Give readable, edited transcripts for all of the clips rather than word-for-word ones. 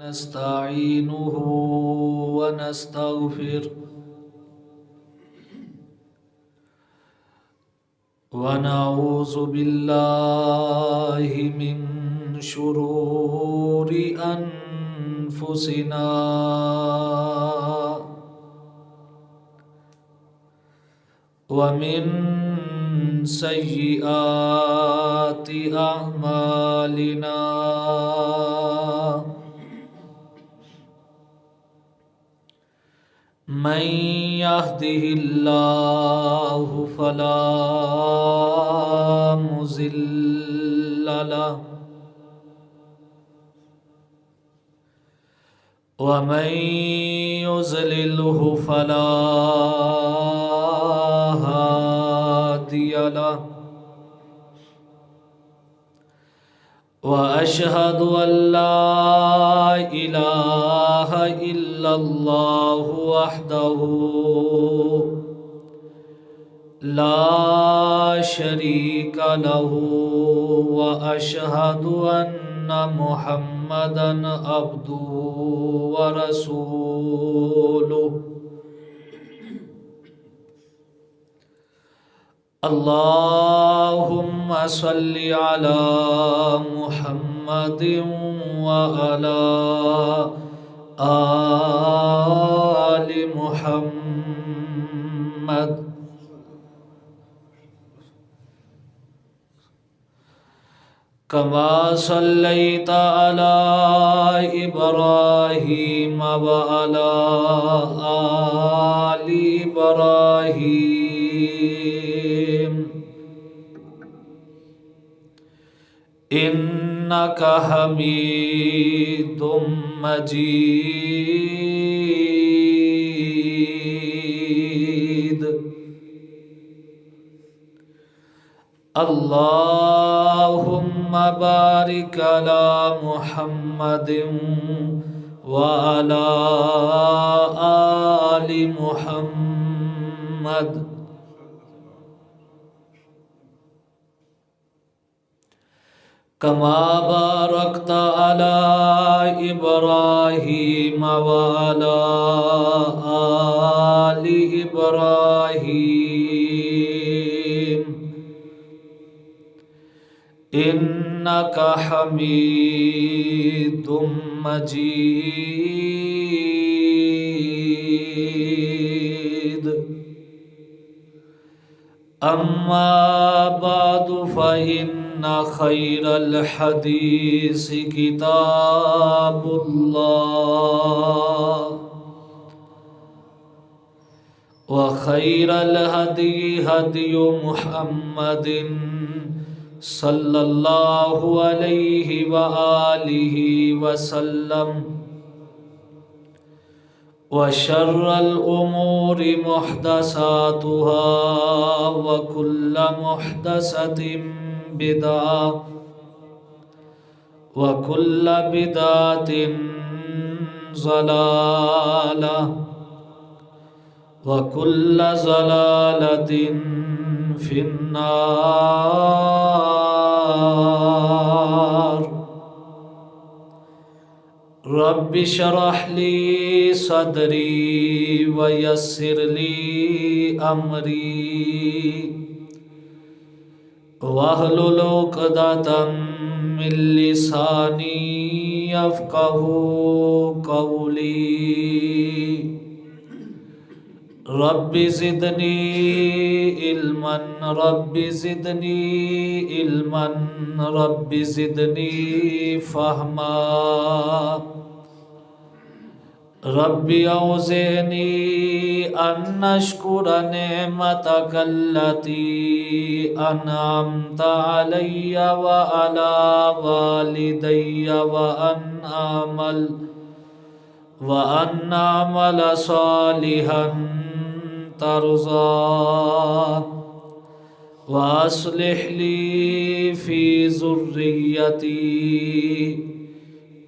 نستعينه ونستغفر ونعوذ بالله من شرور أنفسنا ومن سيئات أعمالنا من يهده الله فلا مضل له ومن يضلله فلا هادي له وأشهد أن لا إله إلا الله وحده لا شريك له وأشهد أن محمدًا عبده ورسوله اللهم صل على محمد وعلى آل محمد كما صليت على إبراهيم وعلى آل إبراهيم إنك حميد مجيد اللهم بارك على محمد وعلى آل محمد كما باركت على إبراهيم وعلى آل إبراهيم إنك حميد مجيد أما بعد فإن خير الحديث كتاب الله وخير الهدي هدي محمد صلى الله عليه وآله وسلم وشر الأمور محدثاتها وكل محدثة بدعة وكل بدعة ضلالة وكل ضلالة في النار رب اشرح لي صدري ويسر لي أمري واحلل عقدة من لساني يفقهوا قولي رب زدني علما رب زدني علما رب زدني فهما رب أوزعني أن أشكر نعمتك التي أنعمت علي وعلى والدي وأن أعمل صالحا ترضاه وأصلح لي في ذريتي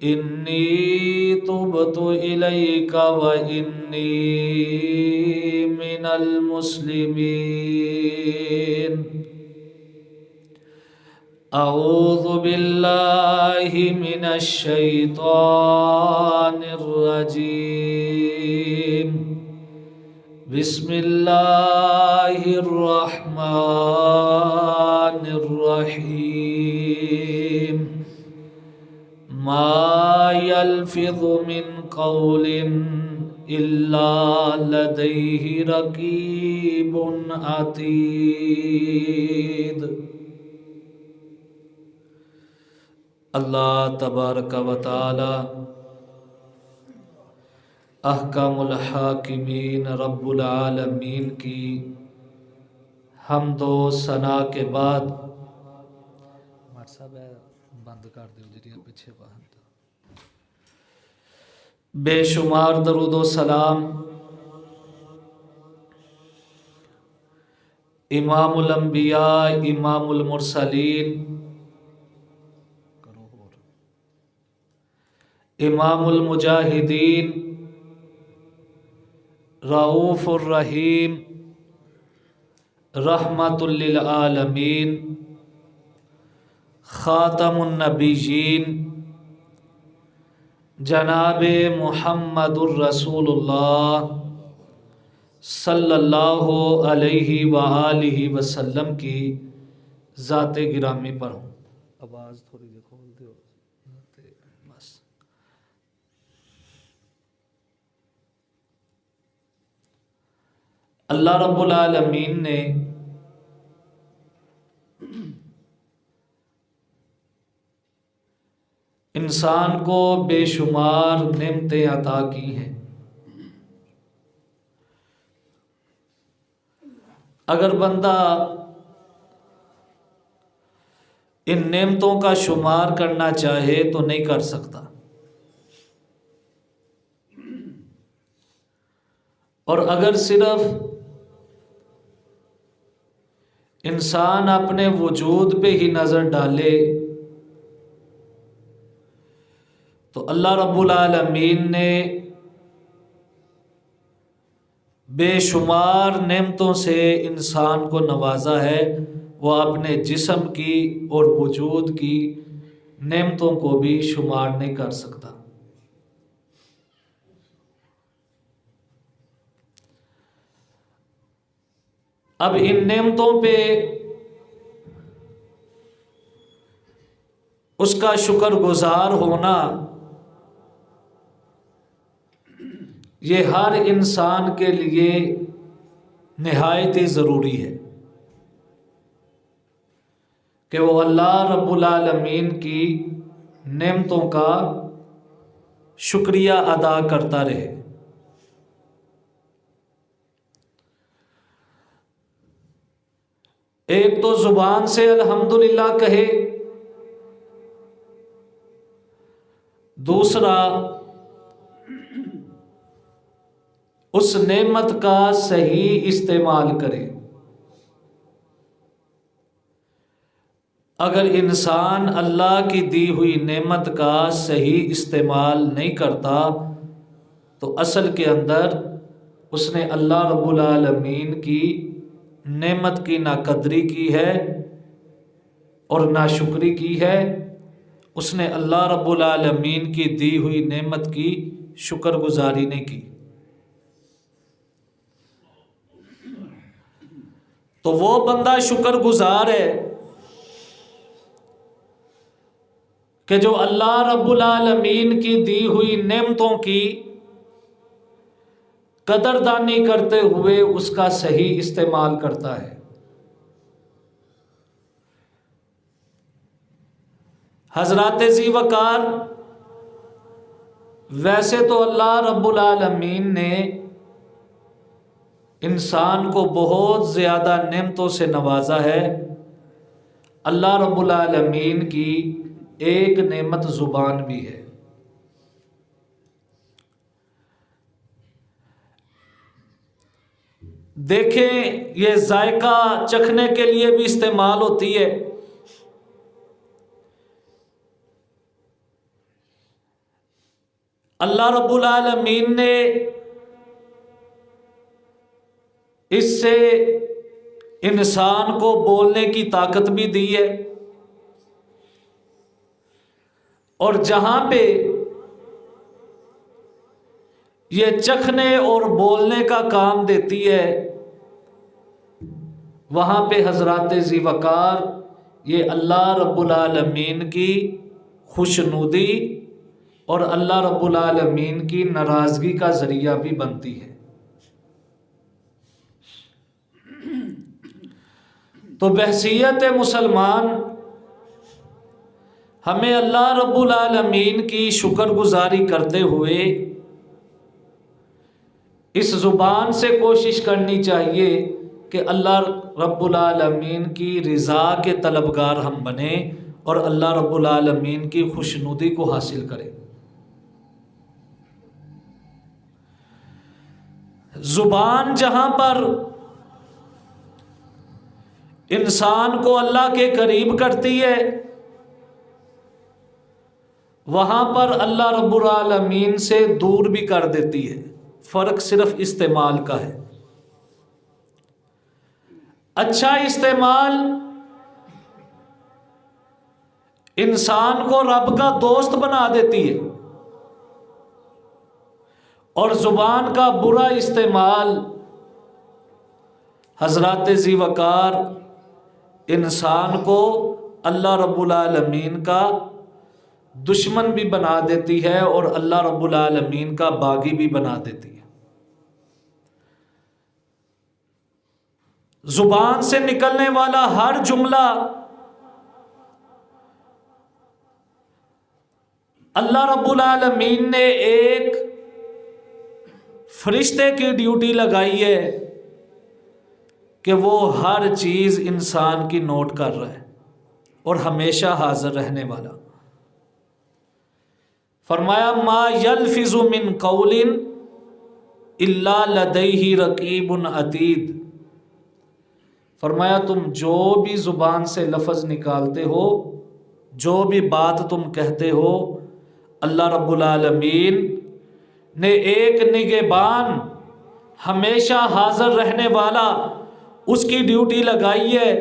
إني تبت إليك وإني من المسلمين أعوذ بالله من الشيطان الرجيم بسم الله الرحمن الرحيم ما يلفظ من قول إلا لديه رقيب عتيد۔ اللہ تبارک و تعالی احکم الحاکمین رب العالمین کی حمد و ثنا کے بعد بند کر دیو جڑیاں پیچھے باہر بے شمار درود و سلام امام الانبیاء امام المرسلین امام المجاہدین رؤوف الرحیم رحمت للعالمین خاتم النبیین جناب محمد الرسول اللہ صلی اللہ علیہ وآلہ وسلم کی ذات گرامی پر ہوں۔ آواز تھوڑی جی کھول دیو بس۔ اللہ رب العالمین نے انسان کو بے شمار نعمتیں عطا کی ہیں۔ اگر بندہ ان نعمتوں کا شمار کرنا چاہے تو نہیں کر سکتا، اور اگر صرف انسان اپنے وجود پہ ہی نظر ڈالے تو اللہ رب العالمین نے بے شمار نعمتوں سے انسان کو نوازا ہے، وہ اپنے جسم کی اور وجود کی نعمتوں کو بھی شمار نہیں کر سکتا۔ اب ان نعمتوں پہ اس کا شکر گزار ہونا یہ ہر انسان کے لیے نہایت ہی ضروری ہے کہ وہ اللہ رب العالمین کی نعمتوں کا شکریہ ادا کرتا رہے۔ ایک تو زبان سے الحمدللہ کہے، دوسرا اس نعمت کا صحیح استعمال کرے۔ اگر انسان اللہ کی دی ہوئی نعمت کا صحیح استعمال نہیں کرتا تو اصل کے اندر اس نے اللہ رب العالمین کی نعمت کی ناقدری کی ہے اور ناشکری کی ہے، اس نے اللہ رب العالمین کی دی ہوئی نعمت کی شکر گزاری نہیں کی۔ تو وہ بندہ شکر گزار ہے کہ جو اللہ رب العالمین کی دی ہوئی نعمتوں کی قدردانی کرتے ہوئے اس کا صحیح استعمال کرتا ہے۔ حضرات ذی وقار، ویسے تو اللہ رب العالمین نے انسان کو بہت زیادہ نعمتوں سے نوازا ہے۔ اللہ رب العالمین کی ایک نعمت زبان بھی ہے۔ دیکھیں، یہ ذائقہ چکھنے کے لیے بھی استعمال ہوتی ہے۔ اللہ رب العالمین نے اس سے انسان کو بولنے کی طاقت بھی دی ہے، اور جہاں پہ یہ چکھنے اور بولنے کا کام دیتی ہے، وہاں پہ حضرات ذی وقار یہ اللہ رب العالمین کی خوشنودی اور اللہ رب العالمین کی ناراضگی کا ذریعہ بھی بنتی ہے۔ تو بحیثیت مسلمان ہمیں اللہ رب العالمین کی شکر گزاری کرتے ہوئے اس زبان سے کوشش کرنی چاہیے کہ اللہ رب العالمین کی رضا کے طلبگار ہم بنیں اور اللہ رب العالمین کی خوشنودی کو حاصل کریں۔ زبان جہاں پر انسان کو اللہ کے قریب کرتی ہے، وہاں پر اللہ رب العالمین سے دور بھی کر دیتی ہے، فرق صرف استعمال کا ہے۔ اچھا استعمال انسان کو رب کا دوست بنا دیتی ہے، اور زبان کا برا استعمال حضرات ذی وقار انسان کو اللہ رب العالمین کا دشمن بھی بنا دیتی ہے اور اللہ رب العالمین کا باغی بھی بنا دیتی ہے۔ زبان سے نکلنے والا ہر جملہ اللہ رب العالمین نے ایک فرشتے کی ڈیوٹی لگائی ہے کہ وہ ہر چیز انسان کی نوٹ کر رہا ہے اور ہمیشہ حاضر رہنے والا۔ فرمایا ما یلفظ من قول الا لدیہ رقیب عتید، فرمایا تم جو بھی زبان سے لفظ نکالتے ہو، جو بھی بات تم کہتے ہو، اللہ رب العالمین نے ایک نگہبان ہمیشہ حاضر رہنے والا اس کی ڈیوٹی لگائی ہے،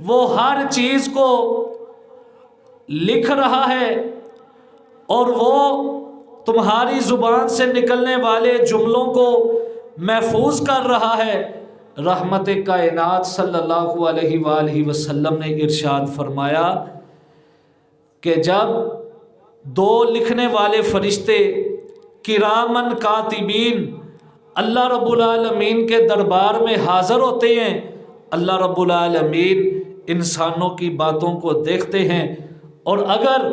وہ ہر چیز کو لکھ رہا ہے اور وہ تمہاری زبان سے نکلنے والے جملوں کو محفوظ کر رہا ہے۔ رحمت کائنات صلی اللہ علیہ وآلہ وسلم نے ارشاد فرمایا کہ جب دو لکھنے والے فرشتے کرامن کاتبین اللہ رب العالمین کے دربار میں حاضر ہوتے ہیں، اللہ رب العالمین انسانوں کی باتوں کو دیکھتے ہیں، اور اگر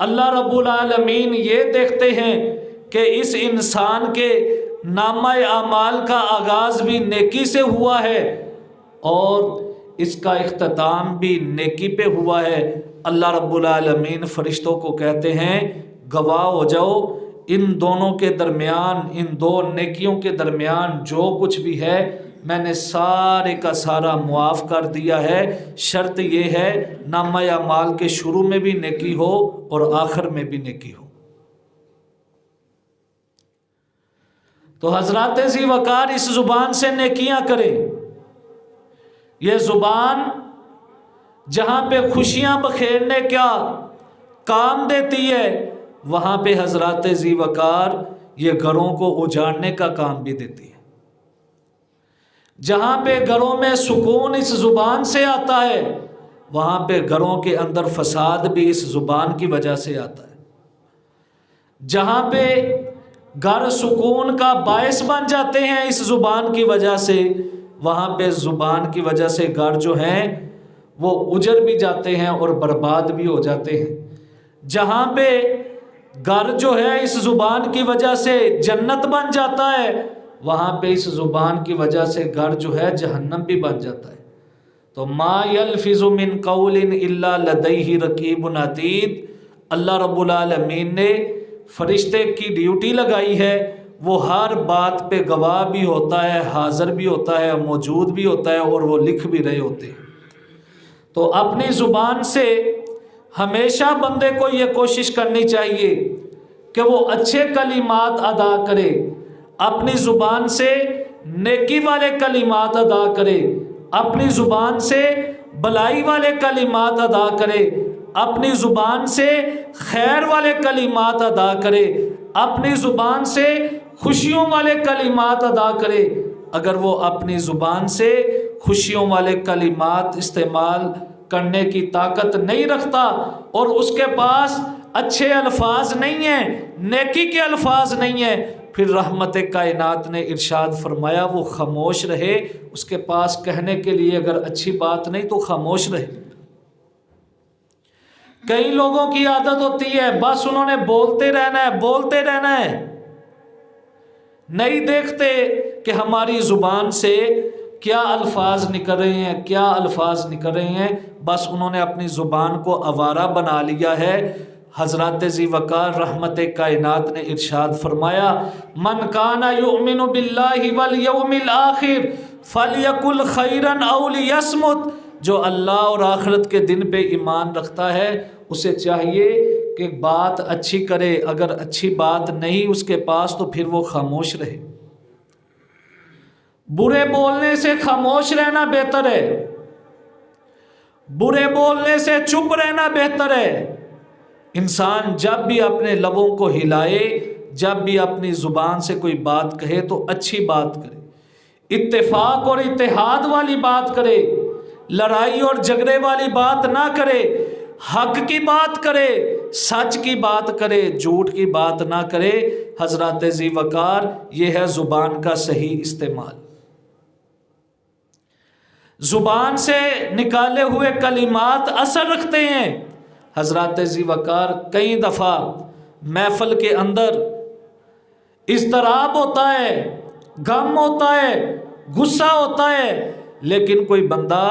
اللہ رب العالمین یہ دیکھتے ہیں کہ اس انسان کے نامہ اعمال کا آغاز بھی نیکی سے ہوا ہے اور اس کا اختتام بھی نیکی پہ ہوا ہے، اللہ رب العالمین فرشتوں کو کہتے ہیں گواہ ہو جاؤ، ان دونوں کے درمیان، ان دو نیکیوں کے درمیان جو کچھ بھی ہے میں نے سارے کا سارا معاف کر دیا ہے، شرط یہ ہے نامہ اعمال کے شروع میں بھی نیکی ہو اور آخر میں بھی نیکی ہو۔ تو حضرات ذی وقار اس زبان سے نیکیاں کریں۔ یہ زبان جہاں پہ خوشیاں بکھیرنے کا کام دیتی ہے، وہاں پہ حضرات ذی وقار یہ گھروں کو اجاڑنے کا کام بھی دیتی ہے۔ جہاں پہ گھروں میں سکون اس زبان سے آتا ہے، وہاں پہ گھروں کے اندر فساد بھی اس زبان کی وجہ سے آتا ہے۔ جہاں پہ گھر سکون کا باعث بن جاتے ہیں اس زبان کی وجہ سے، وہاں پہ زبان کی وجہ سے گھر جو ہیں وہ اجڑ بھی جاتے ہیں اور برباد بھی ہو جاتے ہیں۔ جہاں پہ گھر جو ہے اس زبان کی وجہ سے جنت بن جاتا ہے، وہاں پہ اس زبان کی وجہ سے گھر جو ہے جہنم بھی بن جاتا ہے۔ تو ما یلفظ من قول الا لدیہ رقیب عتید، اللہ رب العالمین نے فرشتے کی ڈیوٹی لگائی ہے، وہ ہر بات پہ گواہ بھی ہوتا ہے، حاضر بھی ہوتا ہے، موجود بھی ہوتا ہے اور وہ لکھ بھی رہے ہوتے ہیں۔ تو اپنی زبان سے ہمیشہ بندے کو یہ کوشش کرنی چاہیے کہ وہ اچھے کلمات ادا کرے، اپنی زبان سے نیکی والے کلمات ادا کرے، اپنی زبان سے بلائی والے کلمات ادا کرے، اپنی زبان سے خیر والے کلمات ادا کرے، اپنی زبان سے خوشیوں والے کلمات ادا کرے، اگر وہ اپنی زبان سے خوشیوں والے کلمات استعمال کرنے کی طاقت نہیں رکھتا اور اس کے پاس اچھے الفاظ نہیں ہیں، نیکی کے الفاظ نہیں ہیں، پھر رحمت کائنات نے ارشاد فرمایا وہ خاموش رہے، اس کے پاس کہنے کے لیے اگر اچھی بات نہیں تو خاموش رہے۔ کئی لوگوں کی عادت ہوتی ہے بس انہوں نے بولتے رہنا ہے، بولتے رہنا ہے، نہیں دیکھتے کہ ہماری زبان سے کیا الفاظ نکل رہے ہیں، کیا الفاظ نکل رہے ہیں، بس انہوں نے اپنی زبان کو آوارہ بنا لیا ہے۔ حضرت ذی وقار رحمت کائنات نے ارشاد فرمایا من کان یؤمن باللہ والیوم الآخر فلیقل خیرا او لیصمت، جو اللہ اور آخرت کے دن پہ ایمان رکھتا ہے اسے چاہیے کہ بات اچھی کرے، اگر اچھی بات نہیں اس کے پاس تو پھر وہ خاموش رہے۔ برے بولنے سے خاموش رہنا بہتر ہے، برے بولنے سے چپ رہنا بہتر ہے۔ انسان جب بھی اپنے لبوں کو ہلائے، جب بھی اپنی زبان سے کوئی بات کہے تو اچھی بات کرے، اتفاق اور اتحاد والی بات کرے، لڑائی اور جھگڑے والی بات نہ کرے، حق کی بات کرے، سچ کی بات کرے، جھوٹ کی بات نہ کرے۔ حضرت ذی وقار یہ ہے زبان کا صحیح استعمال۔ زبان سے نکالے ہوئے کلمات اثر رکھتے ہیں۔ حضرت ذی وقار کئی دفعہ محفل کے اندر اضطراب ہوتا ہے، غم ہوتا ہے، غصہ ہوتا ہے، لیکن کوئی بندہ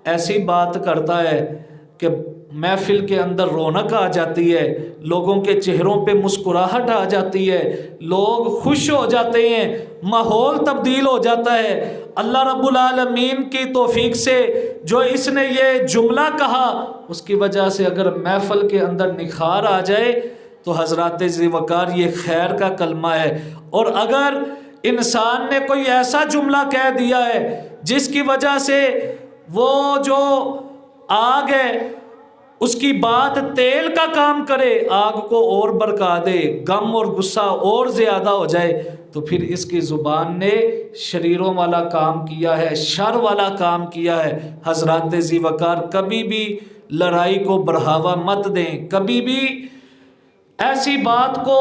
ایسی بات کرتا ہے کہ محفل کے اندر رونق آ جاتی ہے، لوگوں کے چہروں پہ مسکراہٹ آ جاتی ہے، لوگ خوش ہو جاتے ہیں، ماحول تبدیل ہو جاتا ہے۔ اللہ رب العالمین کی توفیق سے جو اس نے یہ جملہ کہا اس کی وجہ سے اگر محفل کے اندر نکھار آ جائے تو حضرت ذی وقار یہ خیر کا کلمہ ہے۔ اور اگر انسان نے کوئی ایسا جملہ کہہ دیا ہے جس کی وجہ سے وہ جو آگ ہے اس کی بات تیل کا کام کرے، آگ کو اور بھڑکا دے، غم اور غصہ اور زیادہ ہو جائے، تو پھر اس کی زبان نے شریروں والا کام کیا ہے، شر والا کام کیا ہے۔ حضرت ذی وقار کبھی بھی لڑائی کو بڑھاوا مت دیں، کبھی بھی ایسی بات کو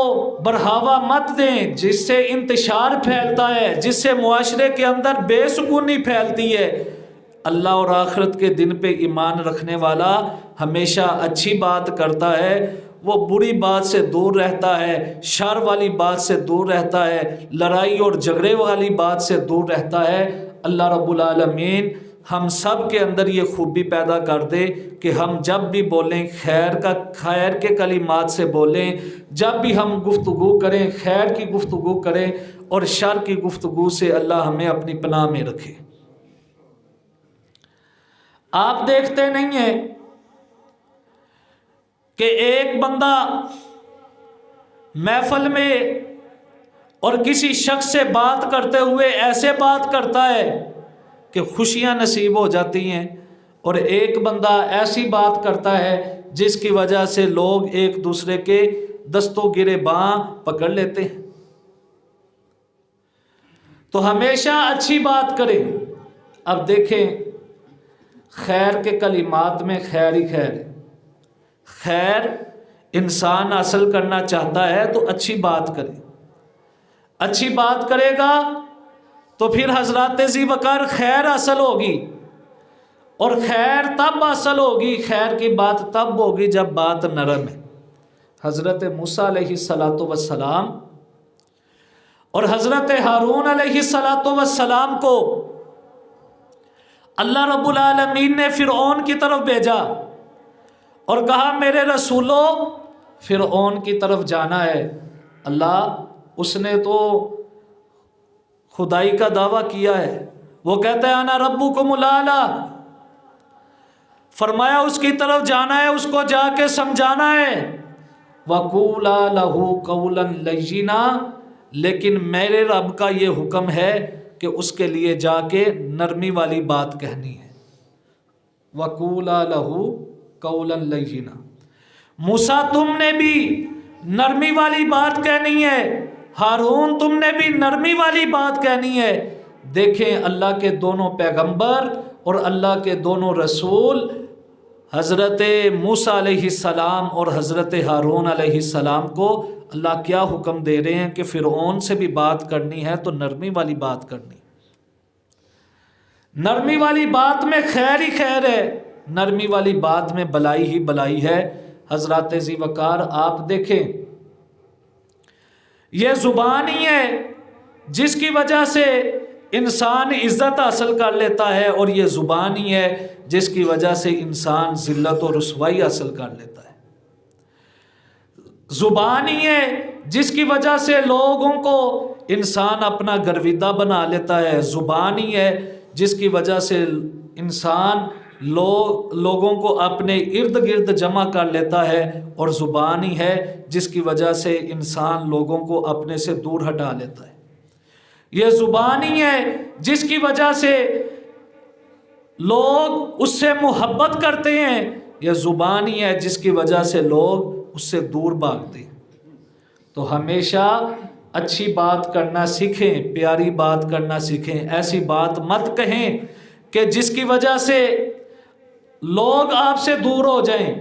بڑھاوا مت دیں جس سے انتشار پھیلتا ہے، جس سے معاشرے کے اندر بے سکونی پھیلتی ہے۔ اللہ اور آخرت کے دن پہ ایمان رکھنے والا ہمیشہ اچھی بات کرتا ہے، وہ بری بات سے دور رہتا ہے، شر والی بات سے دور رہتا ہے، لڑائی اور جھگڑے والی بات سے دور رہتا ہے۔ اللہ رب العالمین ہم سب کے اندر یہ خوبی پیدا کر دے کہ ہم جب بھی بولیں خیر کے کلمات سے بولیں، جب بھی ہم گفتگو کریں خیر کی گفتگو کریں، اور شر کی گفتگو سے اللہ ہمیں اپنی پناہ میں رکھے۔ آپ دیکھتے نہیں ہیں کہ ایک بندہ محفل میں اور کسی شخص سے بات کرتے ہوئے ایسے بات کرتا ہے کہ خوشیاں نصیب ہو جاتی ہیں، اور ایک بندہ ایسی بات کرتا ہے جس کی وجہ سے لوگ ایک دوسرے کے دستوں گرے باں پکڑ لیتے ہیں۔ تو ہمیشہ اچھی بات کریں۔ اب دیکھیں خیر کے کلمات میں خیر ہی خیر ہے، خیر انسان حاصل کرنا چاہتا ہے تو اچھی بات کرے، اچھی بات کرے گا تو پھر حضرت ذی وقار خیر حاصل ہوگی، اور خیر تب حاصل ہوگی، خیر کی بات تب ہوگی جب بات نرم ہے۔ حضرت موسیٰ علیہ السلام اور حضرت ہارون علیہ السلام کو اللہ رب العالمین نے فرعون کی طرف بھیجا اور کہا میرے رسولوں فرعون کی طرف جانا ہے۔ اللہ اس نے تو خدائی کا دعویٰ کیا ہے، وہ کہتا ہے انا ربکم الاعلی، فرمایا اس کی طرف جانا ہے، اس کو جا کے سمجھانا ہے۔ وَقُولَا لَهُ قَوْلًا لَيِّنًا، لیکن میرے رب کا یہ حکم ہے کہ اس کے لیے جا کے نرمی والی بات کہنی ہے۔ وَقُولَا لَهُ قَوْلًا لَيِّنًا، موسیٰ تم نے بھی نرمی والی بات کہنی ہے، ہارون تم نے بھی نرمی والی بات کہنی ہے۔ دیکھیں اللہ کے دونوں پیغمبر اور اللہ کے دونوں رسول حضرت موسیٰ علیہ السلام اور حضرت ہارون علیہ السلام کو اللہ کیا حکم دے رہے ہیں کہ فرعون سے بھی بات کرنی ہے تو نرمی والی بات کرنی، نرمی والی بات میں خیر ہی خیر ہے، نرمی والی بات میں بلائی ہی بلائی ہے۔ حضرات ذی وقار آپ دیکھیں، یہ زبان ہی ہے جس کی وجہ سے انسان عزت حاصل کر لیتا ہے، اور یہ زبان ہی ہے جس کی وجہ سے انسان ذلت و رسوائی حاصل کر لیتا ہے۔ زبان ہی ہے جس کی وجہ سے لوگوں کو انسان اپنا گرویدہ بنا لیتا ہے، زبان ہی ہے جس کی وجہ سے انسان لوگوں کو اپنے ارد گرد جمع کر لیتا ہے، اور زبان ہی ہے جس کی وجہ سے انسان لوگوں کو اپنے سے دور ہٹا لیتا ہے۔ یہ زبان ہی ہے جس کی وجہ سے لوگ اس سے محبت کرتے ہیں، یہ زبان ہی ہے جس کی وجہ سے لوگ اس سے دور بھاگتے ہیں۔ تو ہمیشہ اچھی بات کرنا سیکھیں، پیاری بات کرنا سیکھیں، ایسی بات مت کہیں کہ جس کی وجہ سے لوگ آپ سے دور ہو جائیں،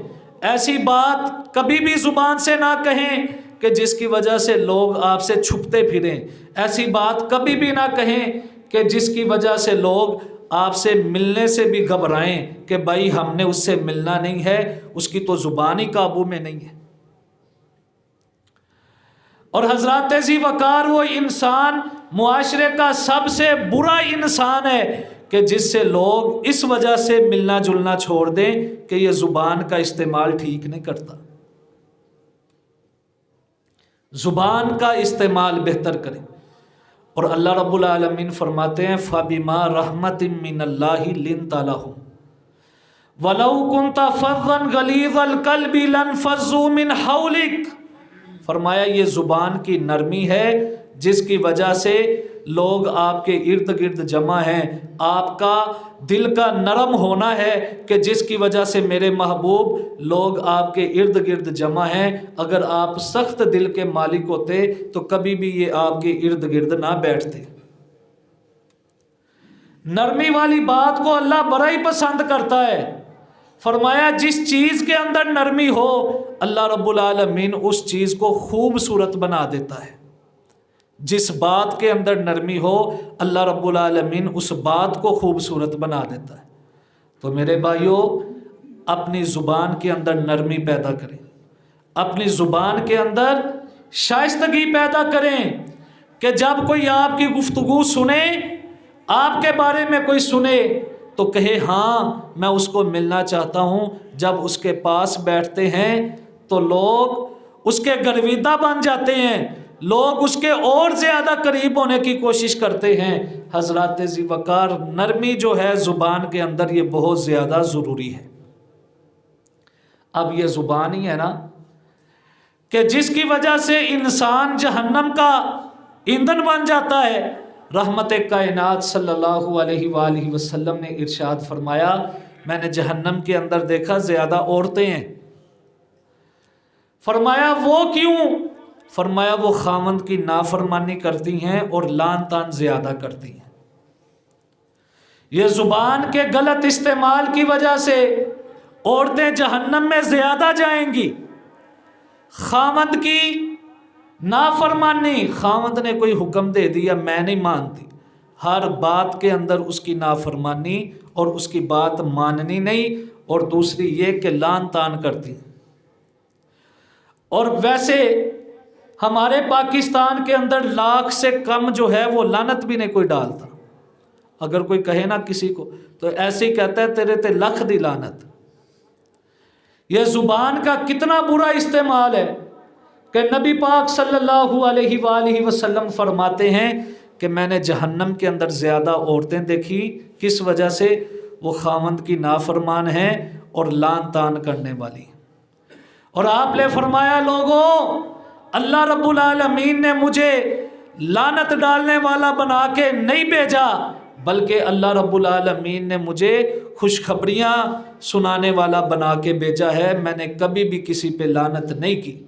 ایسی بات کبھی بھی زبان سے نہ کہیں کہ جس کی وجہ سے لوگ آپ سے چھپتے پھریں، ایسی بات کبھی بھی نہ کہیں کہ جس کی وجہ سے لوگ آپ سے ملنے سے بھی گھبرائیں کہ بھائی ہم نے اس سے ملنا نہیں ہے، اس کی تو زبان ہی قابو میں نہیں ہے۔ اور حضرات ذی وقار وہ انسان معاشرے کا سب سے برا انسان ہے کہ جس سے لوگ اس وجہ سے ملنا جلنا چھوڑ دیں کہ یہ زبان کا استعمال ٹھیک نہیں کرتا۔ زبان کا استعمال بہتر کریں، اور اللہ رب العالمین فرماتے ہیں فَبِمَا رَحْمَةٍ مِّنَ اللَّهِ لِنْتَ لَهُمْ وَلَوْ كُنْتَ فَظًّا غَلِيظَ الْقَلْبِ لَانفَضُّوا مِنْ حَوْلِكَ، فرمایا یہ زبان کی نرمی ہے جس کی وجہ سے لوگ آپ کے ارد گرد جمع ہیں، آپ کا دل کا نرم ہونا ہے کہ جس کی وجہ سے میرے محبوب لوگ آپ کے ارد گرد جمع ہیں۔ اگر آپ سخت دل کے مالک ہوتے تو کبھی بھی یہ آپ کے ارد گرد نہ بیٹھتے۔ نرمی والی بات کو اللہ بڑا ہی پسند کرتا ہے۔ فرمایا جس چیز کے اندر نرمی ہو اللہ رب العالمین اس چیز کو خوبصورت بنا دیتا ہے۔ جس بات کے اندر نرمی ہو اللہ رب العالمین اس بات کو خوبصورت بنا دیتا ہے۔ تو میرے بھائیوں، اپنی زبان کے اندر نرمی پیدا کریں، اپنی زبان کے اندر شائستگی پیدا کریں کہ جب کوئی آپ کی گفتگو سنے، آپ کے بارے میں کوئی سنے تو کہے ہاں میں اس کو ملنا چاہتا ہوں۔ جب اس کے پاس بیٹھتے ہیں تو لوگ اس کے گرویدہ بن جاتے ہیں، لوگ اس کے اور زیادہ قریب ہونے کی کوشش کرتے ہیں۔ حضرات ذی وقار نرمی جو ہے زبان کے اندر یہ بہت زیادہ ضروری ہے۔ اب یہ زبان ہی ہے نا کہ جس کی وجہ سے انسان جہنم کا ایندھن بن جاتا ہے۔ رحمت کائنات صلی اللہ علیہ وآلہ وسلم نے ارشاد فرمایا میں نے جہنم کے اندر دیکھا زیادہ عورتیں ہیں۔ فرمایا وہ کیوں؟ فرمایا وہ خاوند کی نافرمانی کرتی ہیں اور لعن طعن زیادہ کرتی ہیں۔ یہ زبان کے غلط استعمال کی وجہ سے عورتیں جہنم میں زیادہ جائیں گی۔ خاوند کی نافرمانی، خاوند نے کوئی حکم دے دیا میں نہیں مانتی، ہر بات کے اندر اس کی نافرمانی اور اس کی بات ماننی نہیں، اور دوسری یہ کہ لعن طعن کرتی۔ اور ویسے ہمارے پاکستان کے اندر لاکھ سے کم جو ہے وہ لعنت بھی نہیں کوئی ڈالتا۔ اگر کوئی کہے نا کسی کو تو ایسے ہی کہتا ہے تیرے تے لکھ دی لعنت۔ یہ زبان کا کتنا برا استعمال ہے کہ نبی پاک صلی اللہ علیہ وآلہ وسلم فرماتے ہیں کہ میں نے جہنم کے اندر زیادہ عورتیں دیکھی، کس وجہ سے؟ وہ خاوند کی نافرمان ہیں اور لعن طعن کرنے والی۔ اور آپ نے فرمایا لوگوں اللہ رب العالمین نے مجھے لعنت ڈالنے والا بنا کے نہیں بھیجا، بلکہ اللہ رب العالمین نے مجھے خوشخبریاں سنانے والا بنا کے بھیجا ہے، میں نے کبھی بھی کسی پہ لعنت نہیں کی۔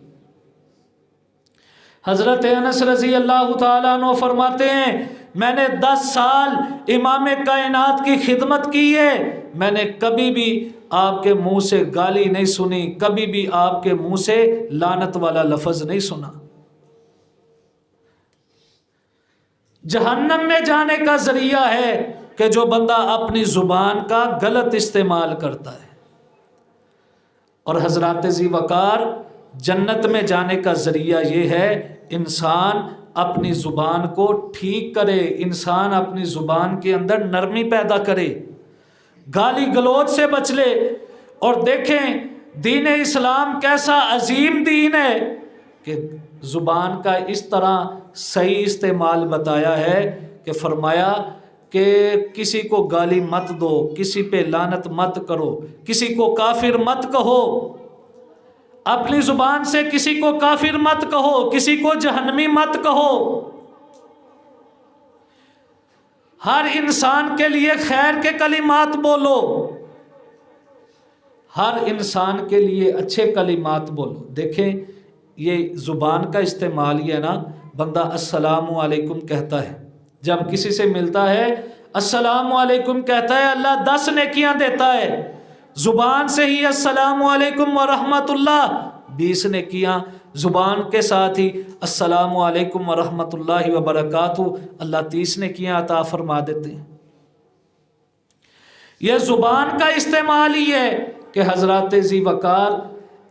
حضرت انس رضی اللہ تعالیٰ عنہ فرماتے ہیں میں نے 10 سال امام کائنات کی خدمت کی ہے، میں نے کبھی بھی آپ کے منہ سے گالی نہیں سنی، کبھی بھی آپ کے منہ سے لعنت والا لفظ نہیں سنا۔ جہنم میں جانے کا ذریعہ ہے کہ جو بندہ اپنی زبان کا غلط استعمال کرتا ہے، اور حضرات ذی وقار جنت میں جانے کا ذریعہ یہ ہے انسان اپنی زبان کو ٹھیک کرے، انسان اپنی زبان کے اندر نرمی پیدا کرے، گالی گلوچ سے بچ لے۔ اور دیکھیں دین اسلام کیسا عظیم دین ہے کہ زبان کا اس طرح صحیح استعمال بتایا ہے کہ فرمایا کہ کسی کو گالی مت دو، کسی پہ لعنت مت کرو، کسی کو کافر مت کہو، اپنی زبان سے کسی کو کافر مت کہو، کسی کو جہنمی مت کہو۔ ہر انسان کے لیے خیر کے کلمات بولو، ہر انسان کے لیے اچھے کلمات بولو۔ دیکھیں یہ زبان کا استعمال یہ ہے نا، بندہ السلام علیکم کہتا ہے، جب کسی سے ملتا ہے السلام علیکم کہتا ہے، اللہ 10 نیکیاں دیتا ہے۔ زبان سے ہی السلام علیکم ورحمۃ اللہ، 20 نیکیاں زبان کے ساتھ ہی السلام علیکم ورحمۃ اللہ وبرکاتہ، اللہ 30 نیکیاں عطا فرما دیتے ہیں۔ یہ زبان کا استعمال ہی ہے کہ حضرات ذی وقار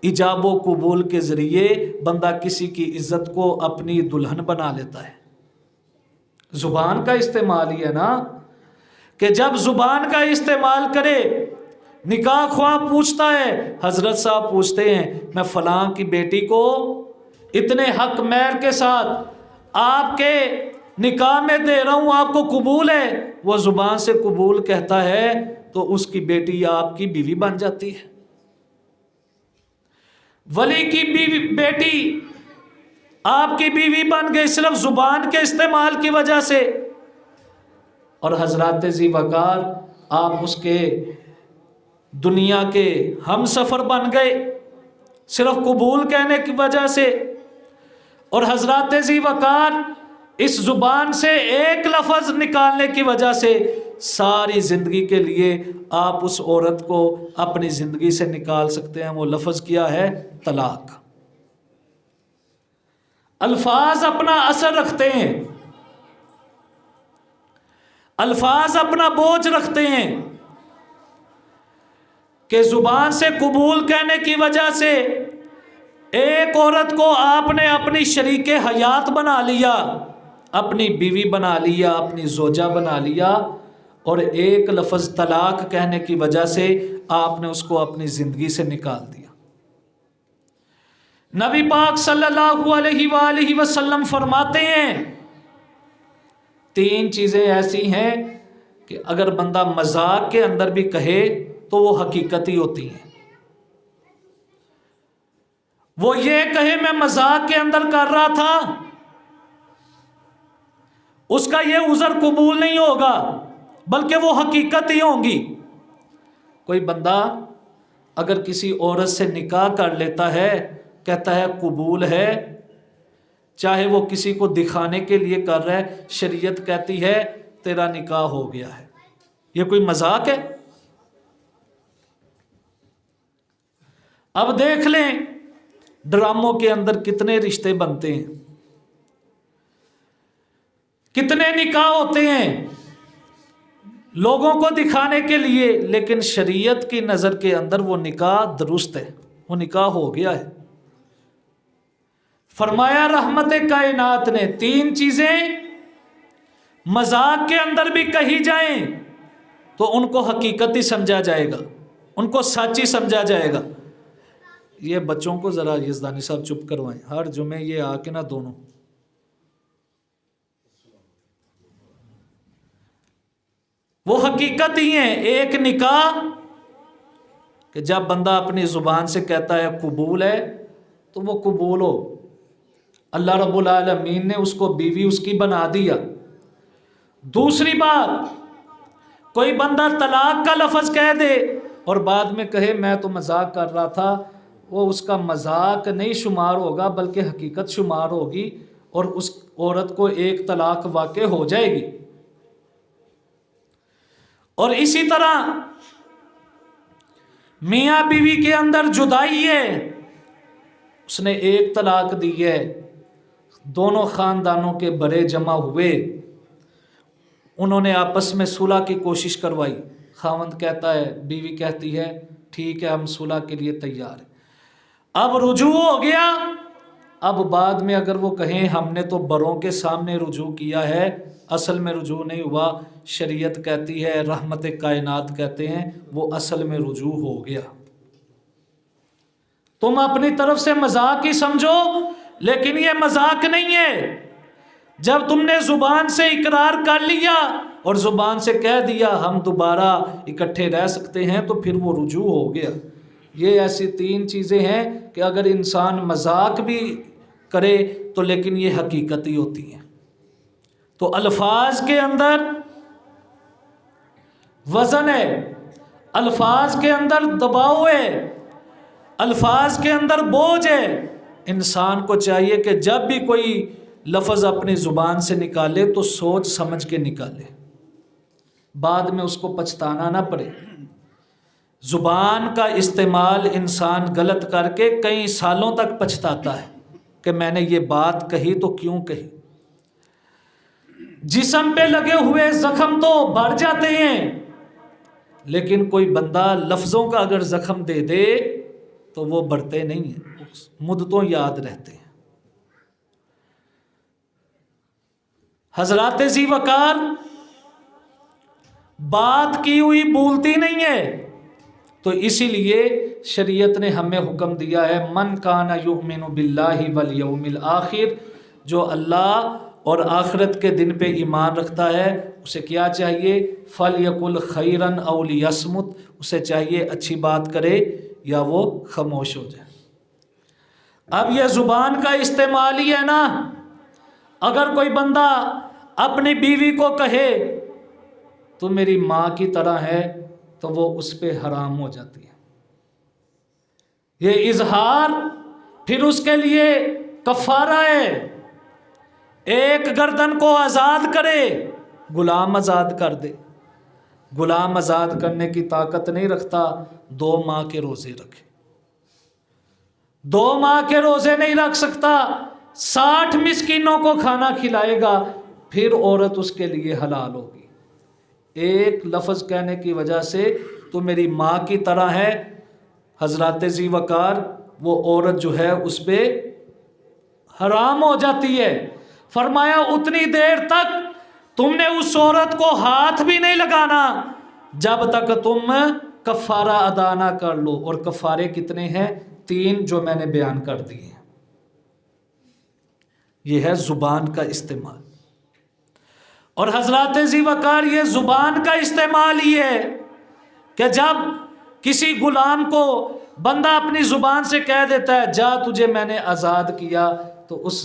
ایجاب و قبول کے ذریعے بندہ کسی کی عزت کو اپنی دلہن بنا لیتا ہے۔ زبان کا استعمال ہی ہے نا کہ جب زبان کا استعمال کرے، نکاح خواہ پوچھتا ہے، حضرت صاحب پوچھتے ہیں میں فلاں کی بیٹی کو اتنے حق مہر کے ساتھ آپ کے نکاح میں دے رہا ہوں، آپ کو قبول ہے؟ وہ زبان سے قبول کہتا ہے تو اس کی بیٹی آپ کی بیوی بن جاتی ہے۔ ولی کی بیٹی آپ کی بیوی بن گئی صرف زبان کے استعمال کی وجہ سے، اور حضرات ذی وقار آپ اس کے دنیا کے ہم سفر بن گئے صرف قبول کہنے کی وجہ سے۔ اور حضرات ذی وقار اس زبان سے ایک لفظ نکالنے کی وجہ سے ساری زندگی کے لیے آپ اس عورت کو اپنی زندگی سے نکال سکتے ہیں۔ وہ لفظ کیا ہے؟ طلاق۔ الفاظ اپنا اثر رکھتے ہیں، الفاظ اپنا بوجھ رکھتے ہیں کہ زبان سے قبول کہنے کی وجہ سے ایک عورت کو آپ نے اپنی شریک حیات بنا لیا، اپنی بیوی بنا لیا، اپنی زوجہ بنا لیا، اور ایک لفظ طلاق کہنے کی وجہ سے آپ نے اس کو اپنی زندگی سے نکال دیا۔ نبی پاک صلی اللہ علیہ وآلہ وسلم فرماتے ہیں 3 چیزیں ایسی ہیں کہ اگر بندہ مذاق کے اندر بھی کہے تو وہ حقیقت ہی ہوتی ہیں۔ وہ یہ کہے میں مذاق کے اندر کر رہا تھا، اس کا یہ عذر قبول نہیں ہوگا بلکہ وہ حقیقت ہی ہوں گی۔ کوئی بندہ اگر کسی عورت سے نکاح کر لیتا ہے، کہتا ہے قبول ہے، چاہے وہ کسی کو دکھانے کے لیے کر رہا ہے، شریعت کہتی ہے تیرا نکاح ہو گیا ہے، یہ کوئی مذاق ہے؟ اب دیکھ لیں ڈراموں کے اندر کتنے رشتے بنتے ہیں، کتنے نکاح ہوتے ہیں لوگوں کو دکھانے کے لیے، لیکن شریعت کی نظر کے اندر وہ نکاح درست ہے، وہ نکاح ہو گیا ہے۔ فرمایا رحمت کائنات نے 3 چیزیں مذاق کے اندر بھی کہی جائیں تو ان کو حقیقت ہی سمجھا جائے گا، ان کو سچ ہی سمجھا جائے گا۔ یہ بچوں کو ذرا یزدانی صاحب چپ کروائیں، ہر جمعے یہ آ کے نہ دونوں، وہ حقیقت ہی ہیں۔ ایک نکاح کہ جب بندہ اپنی زبان سے کہتا ہے قبول ہے تو وہ قبول ہو، اللہ رب العالمین نے اس کو بیوی اس کی بنا دیا۔ دوسری بات، کوئی بندہ طلاق کا لفظ کہہ دے اور بعد میں کہے میں تو مذاق کر رہا تھا، وہ اس کا مذاق نہیں شمار ہوگا بلکہ حقیقت شمار ہوگی، اور اس عورت کو ایک طلاق واقع ہو جائے گی۔ اور اسی طرح میاں بیوی کے اندر جدائی ہے، اس نے ایک طلاق دی ہے، دونوں خاندانوں کے بڑے جمع ہوئے، انہوں نے آپس میں صلح کی کوشش کروائی، خاوند کہتا ہے، بیوی کہتی ہے ٹھیک ہے ہم صلح کے لیے تیار ہیں، اب رجوع ہو گیا۔ اب بعد میں اگر وہ کہیں ہم نے تو بڑوں کے سامنے رجوع کیا ہے، اصل میں رجوع نہیں ہوا، شریعت کہتی ہے، رحمت کائنات کہتے ہیں وہ اصل میں رجوع ہو گیا۔ تم اپنی طرف سے مذاق ہی سمجھو، لیکن یہ مذاق نہیں ہے۔ جب تم نے زبان سے اقرار کر لیا اور زبان سے کہہ دیا ہم دوبارہ اکٹھے رہ سکتے ہیں، تو پھر وہ رجوع ہو گیا۔ یہ ایسی 3 چیزیں ہیں کہ اگر انسان مذاق بھی کرے تو لیکن یہ حقیقت ہی ہوتی ہیں۔ تو الفاظ کے اندر وزن ہے، الفاظ کے اندر دباؤ ہے، الفاظ کے اندر بوجھ ہے۔ انسان کو چاہیے کہ جب بھی کوئی لفظ اپنی زبان سے نکالے تو سوچ سمجھ کے نکالے، بعد میں اس کو پچھتانا نہ پڑے۔ زبان کا استعمال انسان غلط کر کے کئی سالوں تک پچھتاتا ہے کہ میں نے یہ بات کہی تو کیوں کہی۔ جسم پہ لگے ہوئے زخم تو بڑھ جاتے ہیں، لیکن کوئی بندہ لفظوں کا اگر زخم دے دے تو وہ بڑھتے نہیں ہیں، مدتوں یاد رہتے ہیں۔ حضرات ذی وقار بات کی ہوئی بھولتی نہیں ہے، تو اسی لیے شریعت نے ہمیں حکم دیا ہے من کان یؤمن باللہ والیوم الآخر، جو اللہ اور آخرت کے دن پہ ایمان رکھتا ہے اسے کیا چاہیے؟ فَلْيَقُلْ خَيْرًا أَوْ لِيَصْمُتْ، اسے چاہیے اچھی بات کرے یا وہ خاموش ہو جائے۔ اب یہ زبان کا استعمال ہی ہے نا، اگر کوئی بندہ اپنی بیوی کو کہے تو میری ماں کی طرح ہے تو وہ اس پہ حرام ہو جاتی ہے۔ یہ اظہار پھر اس کے لیے کفارہ ہے، ایک گردن کو آزاد کرے، غلام آزاد کر دے۔ غلام آزاد کرنے کی طاقت نہیں رکھتا، 2 ماہ کے روزے رکھے۔ 2 ماہ کے روزے نہیں رکھ سکتا، 60 مسکینوں کو کھانا کھلائے گا، پھر عورت اس کے لیے حلال ہوگی۔ ایک لفظ کہنے کی وجہ سے تو میری ماں کی طرح ہے، حضرات ذی وقار وہ عورت جو ہے اس پہ حرام ہو جاتی ہے۔ فرمایا اتنی دیر تک تم نے اس عورت کو ہاتھ بھی نہیں لگانا جب تک تم کفارہ ادا نہ کر لو، اور کفارے کتنے ہیں؟ 3 جو میں نے بیان کر دیے ہیں۔ یہ ہے زبان کا استعمال، اور حضرات ذی وقار یہ زبان کا استعمال ہی ہے کہ جب کسی غلام کو بندہ اپنی زبان سے کہہ دیتا ہے جا تجھے میں نے آزاد کیا، تو اس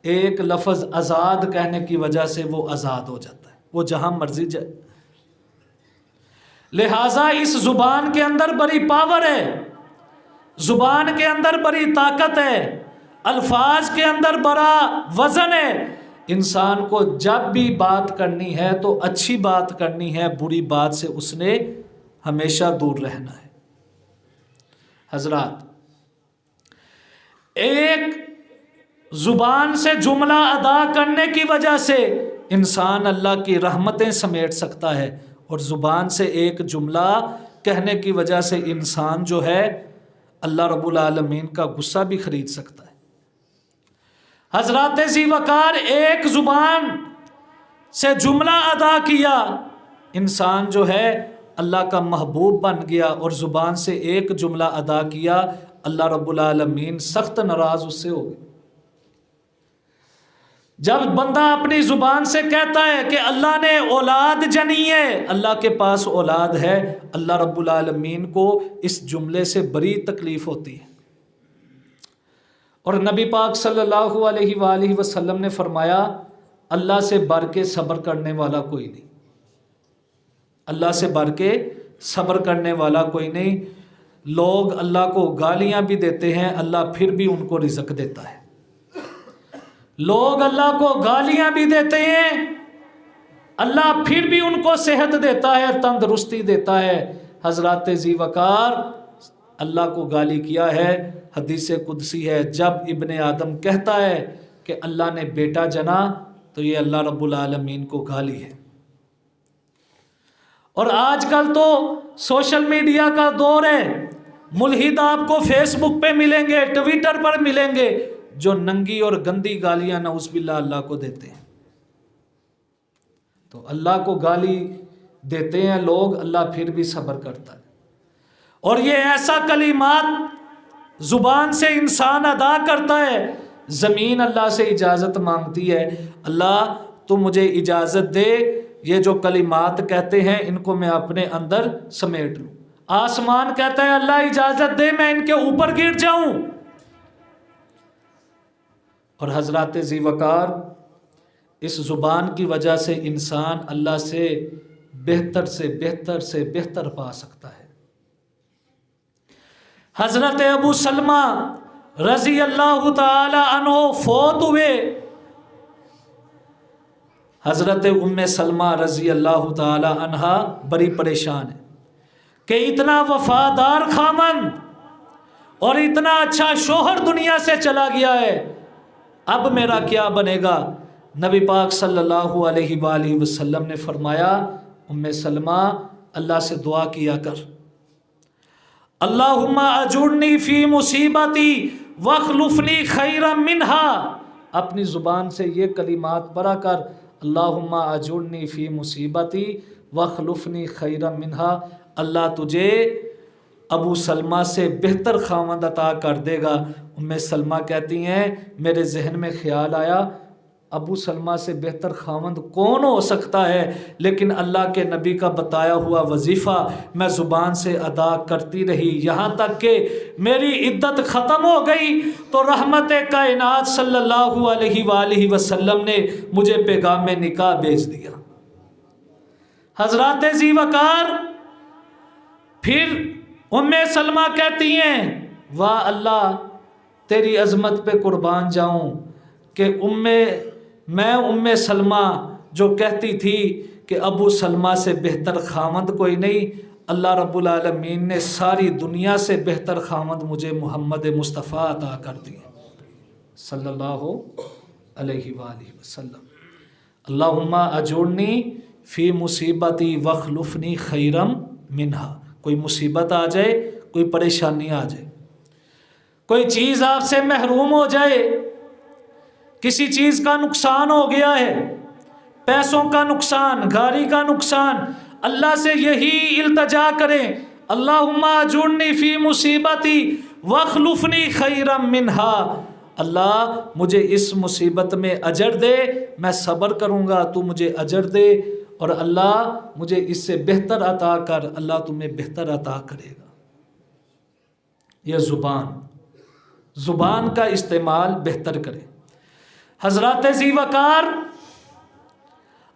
ایک لفظ آزاد کہنے کی وجہ سے وہ آزاد ہو جاتا ہے، وہ جہاں مرضی جائے۔ لہٰذا اس زبان کے اندر بڑی پاور ہے، زبان کے اندر بڑی طاقت ہے، الفاظ کے اندر بڑا وزن ہے۔ انسان کو جب بھی بات کرنی ہے تو اچھی بات کرنی ہے، بری بات سے اس نے ہمیشہ دور رہنا ہے۔ حضرات، ایک زبان سے جملہ ادا کرنے کی وجہ سے انسان اللہ کی رحمتیں سمیٹ سکتا ہے، اور زبان سے ایک جملہ کہنے کی وجہ سے انسان جو ہے اللہ رب العالمین کا غصہ بھی خرید سکتا ہے۔ حضرات ذی وقار ایک زبان سے جملہ ادا کیا، انسان جو ہے اللہ کا محبوب بن گیا، اور زبان سے ایک جملہ ادا کیا اللہ رب العالمین سخت ناراض اس سے ہو گئے۔ جب بندہ اپنی زبان سے کہتا ہے کہ اللہ نے اولاد جنی ہے، اللہ کے پاس اولاد ہے، اللہ رب العالمین کو اس جملے سے بڑی تکلیف ہوتی ہے۔ اور نبی پاک صلی اللہ علیہ وآلہ وسلم نے فرمایا اللہ سے بڑھ کے صبر کرنے والا کوئی نہیں، اللہ سے بڑھ کے صبر کرنے والا کوئی نہیں۔ لوگ اللہ کو گالیاں بھی دیتے ہیں، اللہ پھر بھی ان کو رزق دیتا ہے۔ لوگ اللہ کو گالیاں بھی دیتے ہیں، اللہ پھر بھی ان کو صحت دیتا ہے، تندرستی دیتا ہے۔ حضرات ذی وقار اللہ کو گالی کیا ہے، حدیث قدسی ہے، جب ابن آدم کہتا ہے کہ اللہ نے بیٹا جنا تو یہ اللہ رب العالمین کو گالی ہے۔ اور آج کل تو سوشل میڈیا کا دور ہے، ملحد آپ کو فیس بک پہ ملیں گے، ٹویٹر پر ملیں گے، جو ننگی اور گندی گالیاں نعوذ باللہ اللہ کو دیتے ہیں۔ تو اللہ کو گالی دیتے ہیں لوگ، اللہ پھر بھی صبر کرتا ہے۔ اور یہ ایسا کلمات زبان سے انسان ادا کرتا ہے، زمین اللہ سے اجازت مانگتی ہے، اللہ تو مجھے اجازت دے، یہ جو کلمات کہتے ہیں ان کو میں اپنے اندر سمیٹ لوں۔ آسمان کہتا ہے اللہ اجازت دے میں ان کے اوپر گر جاؤں۔ اور حضرات ذی وقار اس زبان کی وجہ سے انسان اللہ سے بہتر سے بہتر سے بہتر پا سکتا ہے۔ حضرت ابو سلمہ رضی اللہ تعالی عنہ فوت ہوئے۔ حضرت ام سلمہ رضی اللہ تعالی عنہا بڑی پریشان ہے کہ اتنا وفادار خامند اور اتنا اچھا شوہر دنیا سے چلا گیا ہے، اب میرا کیا بنے گا؟ نبی پاک صلی اللہ علیہ وآلہ وسلم نے فرمایا ام سلمہ اللہ سے دعا کیا کر، اللہم اجرنی فی مصیبتی واخلفنی خیرا منہا۔ اپنی زبان سے یہ کلمات پڑھا کر، اللہم اجرنی فی مصیبتی واخلفنی خیرا منہا، اللہ تجھے ابو سلمہ سے بہتر خاوند عطا کر دے گا۔ ام سلمہ کہتی ہیں میرے ذہن میں خیال آیا ابو سلمہ سے بہتر خاوند کون ہو سکتا ہے، لیکن اللہ کے نبی کا بتایا ہوا وظیفہ میں زبان سے ادا کرتی رہی، یہاں تک کہ میری عدت ختم ہو گئی تو رحمت کائنات صلی اللہ علیہ وآلہ وسلم نے مجھے پیغام نکاح بھیج دیا۔ حضرات ذی وقار پھر ام سلمہ کہتی ہیں واہ اللہ تیری عظمت پہ قربان جاؤں کہ میں ام سلمہ جو کہتی تھی کہ ابو سلمہ سے بہتر خاوند کوئی نہیں، اللہ رب العالمین نے ساری دنیا سے بہتر خاوند مجھے محمد مصطفیٰ عطا کر دیے صلی اللہ علیہ وآلہ وسلم۔ اللہم اجرنی فی مصیبتی واخلفنی خیرم منہا۔ کوئی مصیبت آ جائے، کوئی پریشانی آ جائے، کوئی چیز آپ سے محروم ہو جائے، کسی چیز کا نقصان ہو گیا ہے، پیسوں کا نقصان، گاڑی کا نقصان، اللہ سے یہی التجا کریں اللہم اجرنی فی مصیبتی واخلفنی خیرا منہا، اللہ مجھے اس مصیبت میں اجر دے، میں صبر کروں گا تو مجھے اجر دے، اور اللہ مجھے اس سے بہتر عطا کر، اللہ تمہیں بہتر عطا کرے گا۔ یہ زبان کا استعمال بہتر کرے۔ حضرات ذی وقار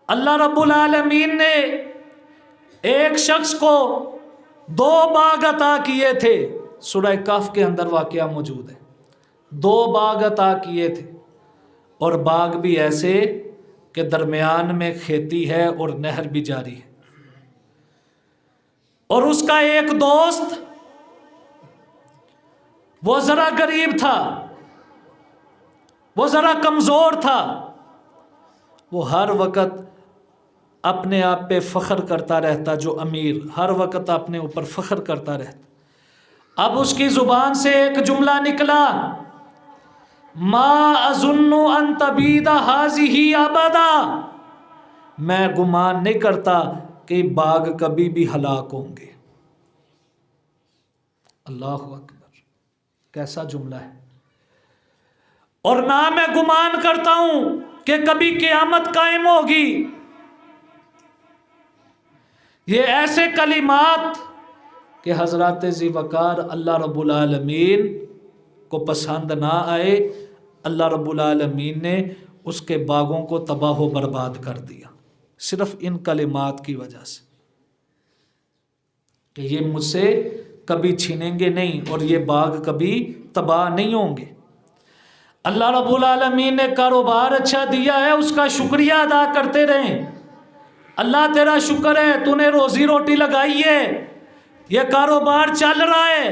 اللہ رب العالمین نے ایک شخص کو 2 باغ عطا کیے تھے، سورہ کہف کے اندر واقعہ موجود ہے، 2 باغ عطا کیے تھے، اور باغ بھی ایسے کہ درمیان میں کھیتی ہے اور نہر بھی جاری ہے، اور اس کا ایک دوست وہ ذرا غریب تھا، وہ ذرا کمزور تھا، وہ ہر وقت اپنے آپ پہ فخر کرتا رہتا، جو امیر ہر وقت اپنے اوپر فخر کرتا رہتا۔ اب اس کی زبان سے ایک جملہ نکلا، ما اظن ان تبید ھذہ ابدا، میں گمان نہیں کرتا کہ باغ کبھی بھی ہلاک ہوں گے۔ اللہ اکبر، کیسا جملہ ہے! اور نہ میں گمان کرتا ہوں کہ کبھی قیامت قائم ہوگی۔ یہ ایسے کلمات کہ حضرات ذی وقار اللہ رب العالمین کو پسند نہ آئے، اللہ رب العالمین نے اس کے باغوں کو تباہ و برباد کر دیا، صرف ان کلمات کی وجہ سے کہ یہ مجھ سے کبھی چھینیں گے نہیں اور یہ باغ کبھی تباہ نہیں ہوں گے۔ اللہ رب العالمین نے کاروبار اچھا دیا ہے، اس کا شکریہ ادا کرتے رہیں۔ اللہ تیرا شکر ہے، تو نے روزی روٹی لگائی ہے، یہ کاروبار چل رہا ہے،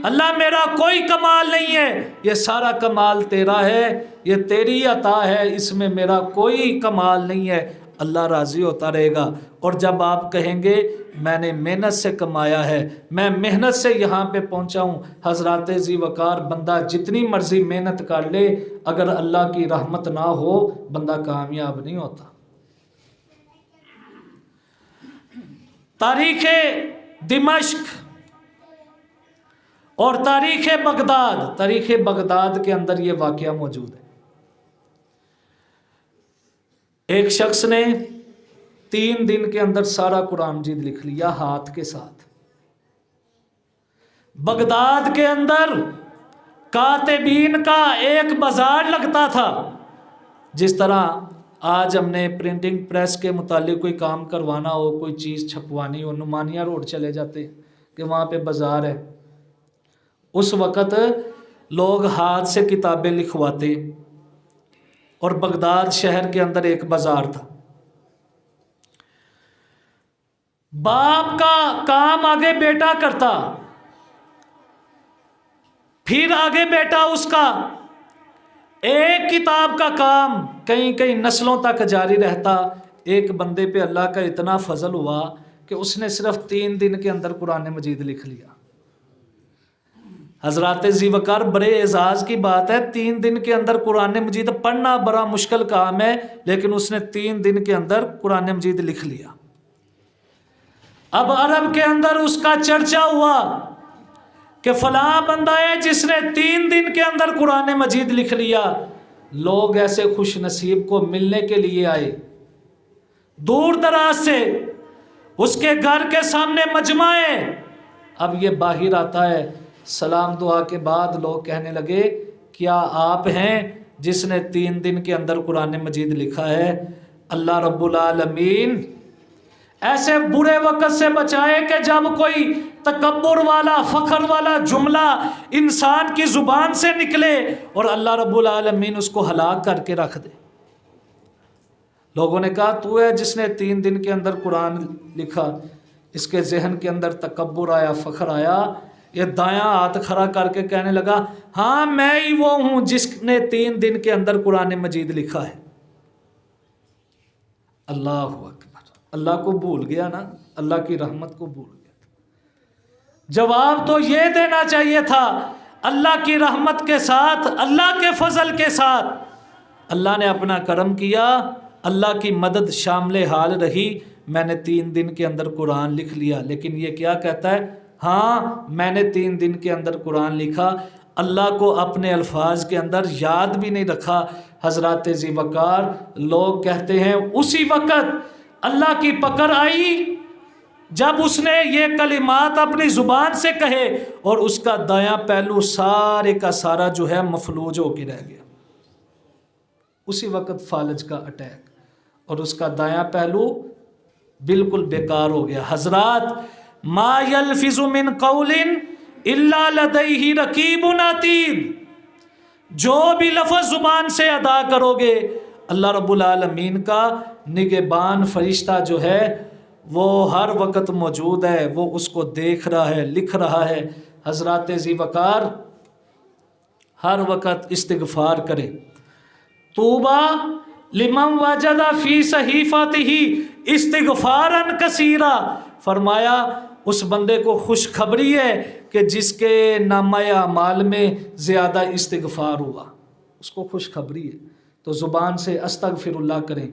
اللہ میرا کوئی کمال نہیں ہے، یہ سارا کمال تیرا ہے، یہ تیری عطا ہے، اس میں میرا کوئی کمال نہیں ہے۔ اللہ راضی ہوتا رہے گا۔ اور جب آپ کہیں گے میں نے محنت سے کمایا ہے، میں محنت سے یہاں پہ پہنچا ہوں، حضرات ذی وقار بندہ جتنی مرضی محنت کر لے، اگر اللہ کی رحمت نہ ہو بندہ کامیاب نہیں ہوتا۔ تاریخ دمشق اور تاریخ بغداد کے اندر یہ واقعہ موجود ہے۔ ایک شخص نے 3 دن کے اندر سارا قرآن مجید لکھ لیا ہاتھ کے ساتھ۔ بغداد کے اندر کاتبین کا ایک بازار لگتا تھا، جس طرح آج ہم نے پرنٹنگ پریس کے متعلق کوئی کام کروانا ہو، کوئی چیز چھپوانی ہو، نعمانیہ روڈ چلے جاتے کہ وہاں پہ بازار ہے۔ اس وقت لوگ ہاتھ سے کتابیں لکھواتے، اور بغداد شہر کے اندر ایک بازار تھا۔ باپ کا کام آگے بیٹا کرتا، پھر آگے بیٹا اس کا، ایک کتاب کا کام کئی نسلوں تک جاری رہتا۔ ایک بندے پہ اللہ کا اتنا فضل ہوا کہ اس نے صرف 3 دن کے اندر قرآن مجید لکھ لیا۔ حضرات ذی وقار بڑے اعزاز کی بات ہے، 3 دن کے اندر قرآن مجید پڑھنا بڑا مشکل کام ہے، لیکن اس نے 3 دن کے اندر قرآن مجید لکھ لیا۔ اب عرب کے اندر اس کا چرچا ہوا کہ فلاں بندہ ہے جس نے 3 دن کے اندر قرآن مجید لکھ لیا۔ لوگ ایسے خوش نصیب کو ملنے کے لیے آئے، دور دراز سے، اس کے گھر کے سامنے مجمع ہے۔ اب یہ باہر آتا ہے، سلام دعا کے بعد لوگ کہنے لگے کیا آپ ہیں جس نے 3 دن کے اندر قرآن مجید لکھا ہے؟ اللہ رب العالمین ایسے برے وقت سے بچائے کہ جب کوئی تکبر والا، فخر والا جملہ انسان کی زبان سے نکلے اور اللہ رب العالمین اس کو ہلاک کر کے رکھ دے۔ لوگوں نے کہا تو ہے جس نے 3 دن کے اندر قرآن لکھا۔ اس کے ذہن کے اندر تکبر آیا، فخر آیا، یہ دایاں ہاتھ کھڑا کر کے کہنے لگا ہاں میں ہی وہ ہوں جس نے 3 دن کے اندر قرآن مجید لکھا ہے۔ اللہ اکبر، اللہ کو بھول گیا نا، اللہ کی رحمت کو بھول گیا۔ جواب تو یہ دینا چاہیے تھا اللہ کی رحمت کے ساتھ، اللہ کے فضل کے ساتھ اللہ نے اپنا کرم کیا، اللہ کی مدد شامل حال رہی، میں نے 3 دن کے اندر قرآن لکھ لیا۔ لیکن یہ کیا کہتا ہے؟ ہاں میں نے 3 دن کے اندر قرآن لکھا، اللہ کو اپنے الفاظ کے اندر یاد بھی نہیں رکھا۔ حضرات ذی وقار لوگ کہتے ہیں اسی وقت اللہ کی پکڑ آئی جب اس نے یہ کلمات اپنی زبان سے کہے اور اس کا دایاں پہلو سارے کا سارا جو ہے مفلوج ہو کے رہ گیا۔ اسی وقت فالج کا اٹیک، اور اس کا دایاں پہلو بالکل بیکار ہو گیا۔ حضرات ما یلفظ من قول الا لدیہ رقیب عتید، جو بھی لفظ زبان سے ادا کرو گے اللہ رب العالمین کا نگہبان فرشتہ جو ہے وہ ہر وقت موجود ہے، وہ اس کو دیکھ رہا ہے، لکھ رہا ہے۔ حضرات ذی وقار ہر وقت استغفار کرے۔ طوبیٰ لمن وجد فی صحیفتہ استغفارا کثیرا، فرمایا اس بندے کو خوشخبری ہے کہ جس کے نامہ اعمال میں زیادہ استغفار ہوا، اس کو خوشخبری ہے۔ تو زبان سے استغفر اللہ کریں،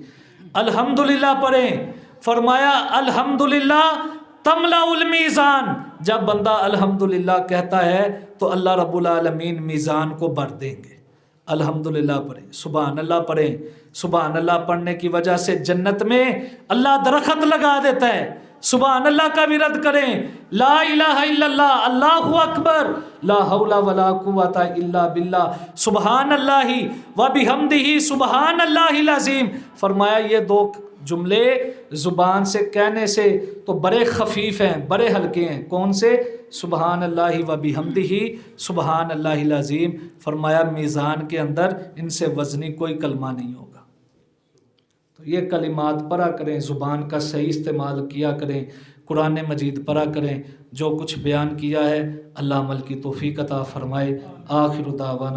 الحمدللہ پڑھیں۔ فرمایا الحمدللہ تملأ المیزان، جب بندہ الحمدللہ کہتا ہے تو اللہ رب العالمین میزان کو بھر دیں گے۔ الحمدللہ پڑھیں، سبحان اللہ پڑھیں۔ سبحان اللہ پڑھنے کی وجہ سے جنت میں اللہ درخت لگا دیتا ہے۔ سبحان اللہ کا ورد کریں، لا الہ الا اللہ، اللہ اکبر، لا حول ولا قوت الا باللہ، سبحان اللہ وبحمدہ سبحان اللہ العظیم۔ فرمایا یہ 2 جملے زبان سے کہنے سے تو بڑے خفیف ہیں، بڑے ہلکے ہیں۔ کون سے؟ سبحان اللہ و بحمدہ سبحان اللہ العظیم، فرمایا میزان کے اندر ان سے وزنی کوئی کلمہ نہیں ہوگا۔ تو یہ کلمات پڑھا کریں، زبان کا صحیح استعمال کیا کریں، قرآن مجید پڑھا کریں۔ جو کچھ بیان کیا ہے اللہ عمل کی توفیق عطا فرمائے۔ آخر دعوانا